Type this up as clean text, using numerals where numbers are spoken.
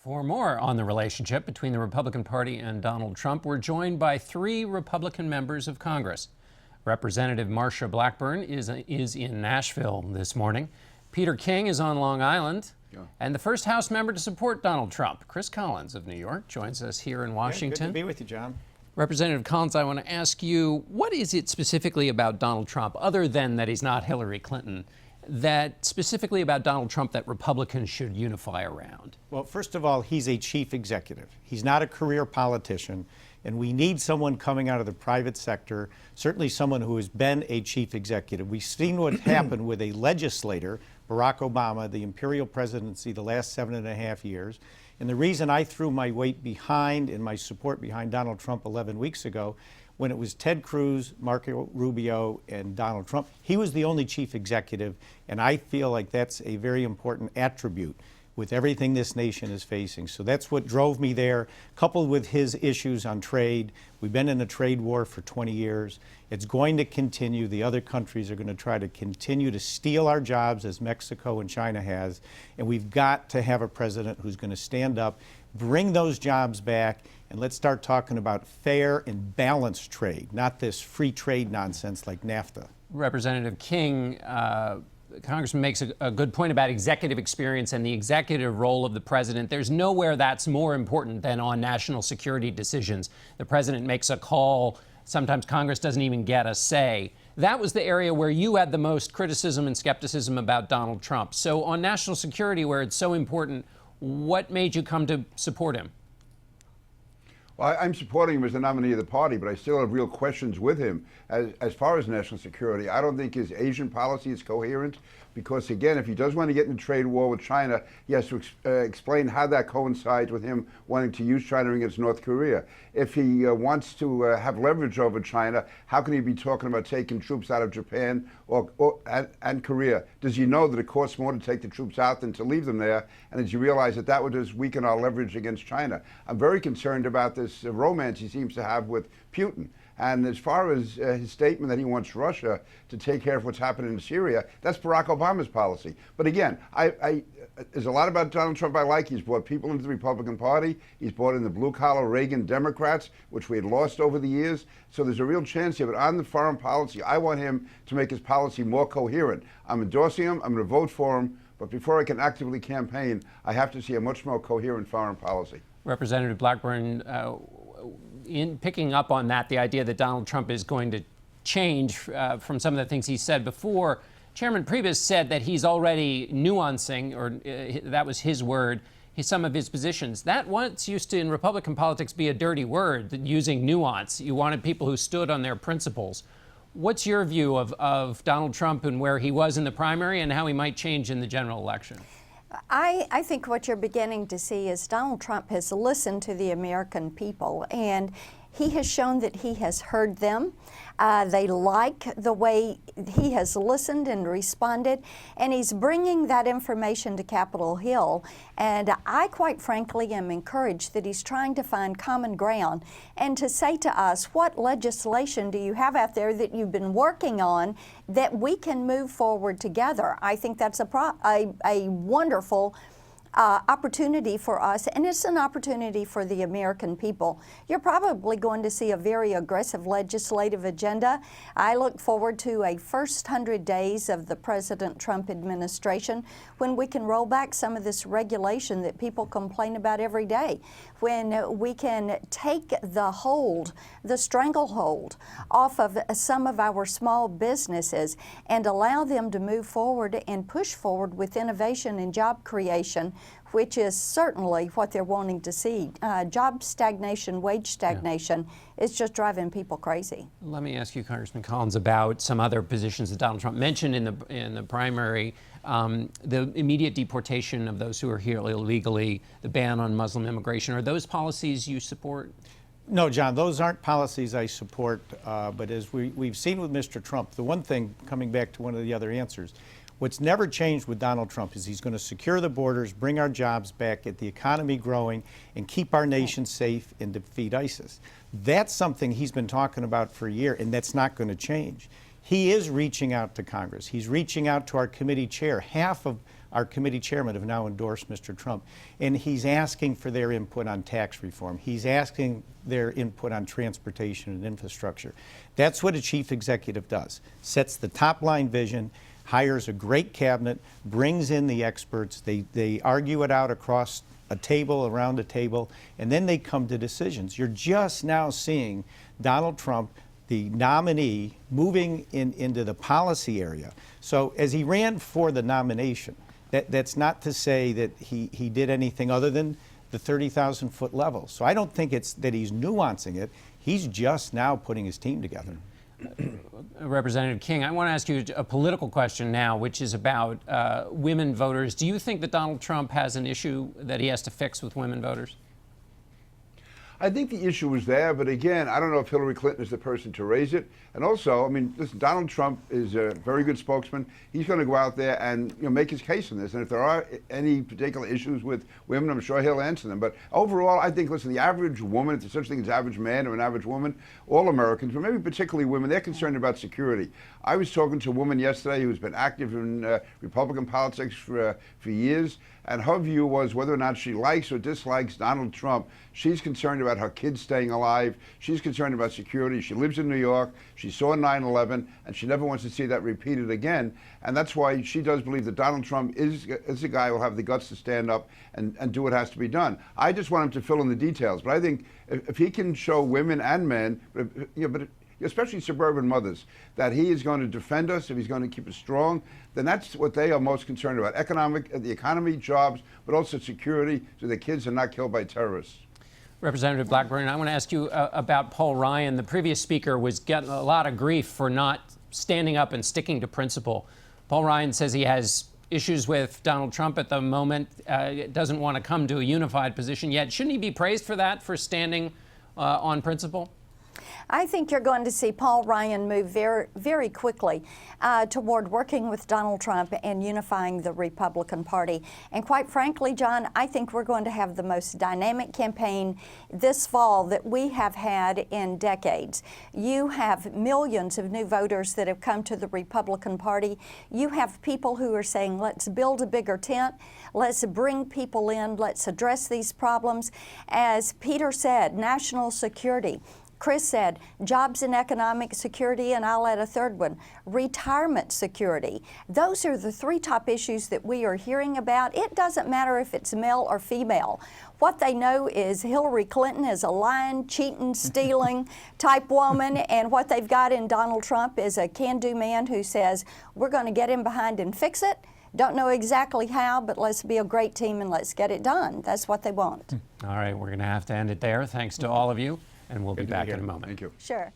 For more on the relationship between the Republican Party and Donald Trump, we're joined by three Republican members of Congress. Representative Marsha Blackburn is in Nashville this morning. Peter King is on Long Island. And the first House member to support Donald Trump, Chris Collins of New York, joins us here in Washington. Good to be with you, John. Representative Collins, I want to ask you, what is it specifically about Donald Trump, other than that he's not Hillary Clinton, that specifically about Donald Trump that Republicans should unify around? Well, first of all, he's a chief executive. He's not a career politician, and we need someone coming out of the private sector, certainly someone who has been a chief executive. We've seen what happened with a legislator, Barack Obama, the imperial presidency the last 7.5 years. And the reason I threw my weight behind and my support behind Donald Trump 11 weeks ago, when it was Ted Cruz, Marco Rubio, and Donald Trump, he was the only chief executive, and I feel like that's a very important attribute with everything this nation is facing. So that's what drove me there, coupled with his issues on trade. We've been in a trade war for 20 years. It's going to continue. The other countries are going to try to continue to steal our jobs, as Mexico and China has, and we've got to have a president who's going to stand up, bring those jobs back, and let's start talking about fair and balanced trade, not this free trade nonsense like NAFTA. Representative King, Congressman makes a good point about executive experience and the executive role of the president. There's nowhere that's more important than on national security decisions. The president makes a call. Sometimes Congress doesn't even get a say. That was the area where you had the most criticism and skepticism about Donald Trump. So on national security, where it's so important, what made you come to support him? Well, I'm supporting him as the nominee of the party, but I still have real questions with him. As far as national security, I don't think his Asian policy is coherent because, again, if he does want to get in a trade war with China, he has to explain how that coincides with him wanting to use China against North Korea. If he wants to have leverage over China, how can he be talking about taking troops out of Japan and Korea? Does he know that it costs more to take the troops out than to leave them there? And does he realize that that would just weaken our leverage against China? I'm very concerned about this romance he seems to have with Putin. And as far as his statement that he wants Russia to take care of what's happening in Syria, that's Barack Obama's policy. But again, there's a lot about Donald Trump I like. He's brought people into the Republican Party. He's brought in the blue-collar Reagan Democrats, which we had lost over the years. So there's a real chance here. But on the foreign policy, I want him to make his policy more coherent. I'm endorsing him. I'm going to vote for him. But before I can actively campaign, I have to see a much more coherent foreign policy. Representative Blackburn, in picking up on that, the idea that Donald Trump is going to change from some of the things he said before, Chairman Priebus said that he's already nuancing, or that was his word, some of his positions. That once used to, in Republican politics, be a dirty word, using nuance. You wanted people who stood on their principles. What's your view of Donald Trump and where he was in the primary and how he might change in the general election? I think what you're beginning to see is Donald Trump has listened to the American people, and he has shown that he has heard them. They like the way he has listened and responded, and he's bringing that information to Capitol Hill. And I, quite frankly, am encouraged that he's trying to find common ground and to say to us, what legislation do you have out there that you've been working on that we can move forward together? I think that's a wonderful opportunity for us, and it's an opportunity for the American people. You're probably going to see a very aggressive legislative agenda. I look forward to a first 100 days of the President Trump administration when we can roll back some of this regulation that people complain about every day, when we can take the stranglehold off of some of our small businesses and allow them to move forward and push forward with innovation and job creation, which is certainly what they're wanting to see. Job stagnation, wage stagnation is just driving people crazy. Let me ask you, Congressman Collins, about some other positions that Donald Trump mentioned in the primary. The immediate deportation of those who are here illegally, the ban on Muslim immigration. Are those policies you support? No, John, those aren't policies I support. But as we've seen with Mr. Trump, the one thing, coming back to one of the other answers, what's never changed with Donald Trump is he's going to secure the borders, bring our jobs back, get the economy growing, and keep our nation safe and defeat ISIS. That's something he's been talking about for a year, and that's not going to change. He is reaching out to Congress. He's reaching out to our committee chair. Half of our committee chairmen, have now endorsed Mr. Trump. And he's asking for their input on tax reform. He's asking their input on transportation and infrastructure. That's what a chief executive does. Sets the top line vision, hires a great cabinet, brings in the experts, they argue it out across a table, around a table, and then they come to decisions. You're just now seeing Donald Trump, the nominee, moving into the policy area. So as he ran for the nomination, that's not to say that he did anything other than the 30,000-foot level. So I don't think it's that he's nuancing it. He's just now putting his team together. Representative King, I want to ask you a political question now, which is about women voters. Do you think that Donald Trump has an issue that he has to fix with women voters? I think the issue was there, but again, I don't know if Hillary Clinton is the person to raise it. And also, I mean, listen, Donald Trump is a very good spokesman. He's going to go out there and make his case in this. And if there are any particular issues with women, I'm sure he'll answer them. But overall, I think, listen, the average woman, if there's such a thing as average man or an average woman, all Americans, but maybe particularly women, they're concerned about security. I was talking to a woman yesterday who's been active in Republican politics for years. And her view was whether or not she likes or dislikes Donald Trump, she's concerned about her kids staying alive. She's concerned about security. She lives in New York. She saw 9/11, and she never wants to see that repeated again. And that's why she does believe that Donald Trump is a guy who will have the guts to stand up and do what has to be done. I just want him to fill in the details. But I think if he can show women and men, but especially suburban mothers, that he is going to defend us, if he's going to keep us strong, then that's what they are most concerned about. The economy, jobs, but also security, so their kids are not killed by terrorists. Representative Blackburn, I want to ask you about Paul Ryan. The previous speaker was getting a lot of grief for not standing up and sticking to principle. Paul Ryan says he has issues with Donald Trump at the moment, doesn't want to come to a unified position yet. Shouldn't he be praised for that, for standing on principle? I think you're going to see Paul Ryan move very, very quickly toward working with Donald Trump and unifying the Republican Party. And quite frankly, John, I think we're going to have the most dynamic campaign this fall that we have had in decades. You have millions of new voters that have come to the Republican Party. You have people who are saying, let's build a bigger tent, let's bring people in, let's address these problems. As Peter said, national security. Chris said jobs and economic security, and I'll add a third one, retirement security. Those are the three top issues that we are hearing about. It doesn't matter if it's male or female. What they know is Hillary Clinton is a lying, cheating, stealing type woman, and what they've got in Donald Trump is a can-do man who says, we're going to get in behind and fix it. Don't know exactly how, but let's be a great team and let's get it done. That's what they want. All right, we're going to have to end it there. Thanks to all of you. And we'll be back in a moment. Thank you. Sure.